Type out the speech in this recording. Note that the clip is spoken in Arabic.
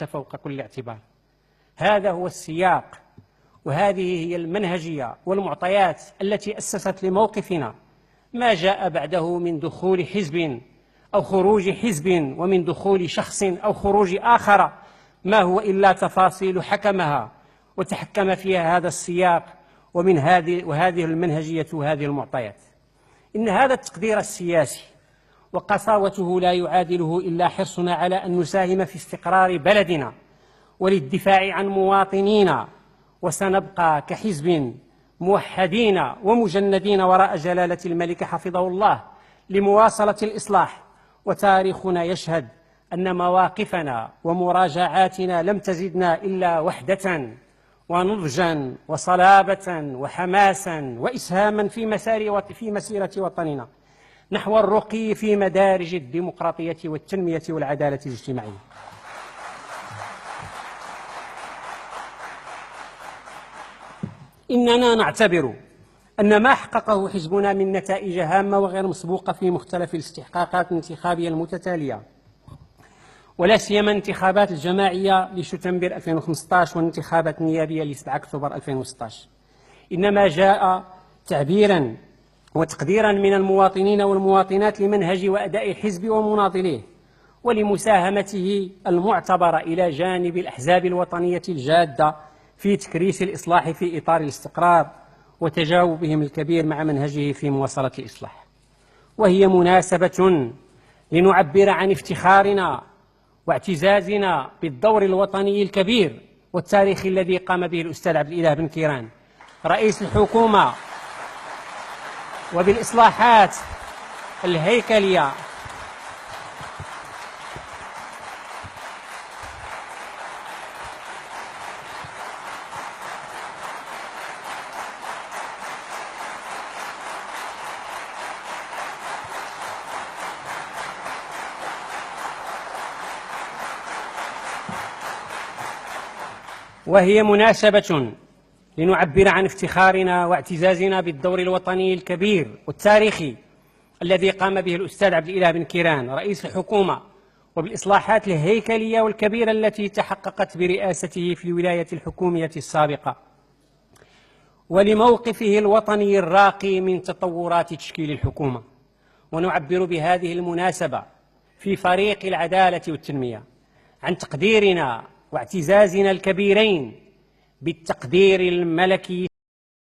فوق كل اعتبار. هذا هو السياق، وهذه هي المنهجية والمعطيات التي أسست لموقفنا ما جاء بعده من دخول حزب أو خروج حزب، ومن دخول شخص أو خروج آخر، ما هو إلا تفاصيل حكمها وتحكم فيها هذا السياق وهذه المنهجية وهذه المعطيات. إن هذا التقدير السياسي وقساوته لا يعادله إلا حرصنا على أن نساهم في استقرار بلدنا وللدفاع عن مواطنينا، وسنبقى كحزب موحدين ومجندين وراء جلالة الملك حفظه الله لمواصلة الإصلاح. وتاريخنا يشهد أن مواقفنا ومراجعاتنا لم تزدنا إلا وحدة ونضجا وصلابة وحماسا وإسهاما في مسيرة وطننا نحو الرقي في مدارج الديمقراطية والتنمية والعدالة الاجتماعية. إننا نعتبر أن ما حققه حزبنا من نتائج هامة وغير مسبوقة في مختلف الاستحقاقات الانتخابية المتتالية، ولا سيما الانتخابات الجماعية لشتنبر 2015 والانتخابات النيابية ل7 أكتوبر 2016، إنما جاء تعبيرا وتقديرا من المواطنين والمواطنات لمنهج وأداء الحزب ومناضليه، ولمساهمته المعتبرة إلى جانب الأحزاب الوطنية الجادة في تكريس الإصلاح في إطار الاستقرار وتجاوبهم الكبير مع منهجه في مواصلة الإصلاح. وهي مناسبة لنعبر عن افتخارنا واعتزازنا بالدور الوطني الكبير والتاريخي الذي قام به الأستاذ عبد الإله بن كيران رئيس الحكومة، وبالإصلاحات الهيكلية وهي مناسبة لنعبر عن افتخارنا واعتزازنا بالدور الوطني الكبير والتاريخي الذي قام به الأستاذ عبد الإله بن كيران رئيس الحكومة، وبالإصلاحات الهيكلية والكبيرة التي تحققت برئاسته في الولاية الحكومية السابقة، ولموقفه الوطني الراقي من تطورات تشكيل الحكومة. ونعبر بهذه المناسبة في فريق العدالة والتنمية عن تقديرنا واعتزازنا الكبيرين بالتقدير الملكي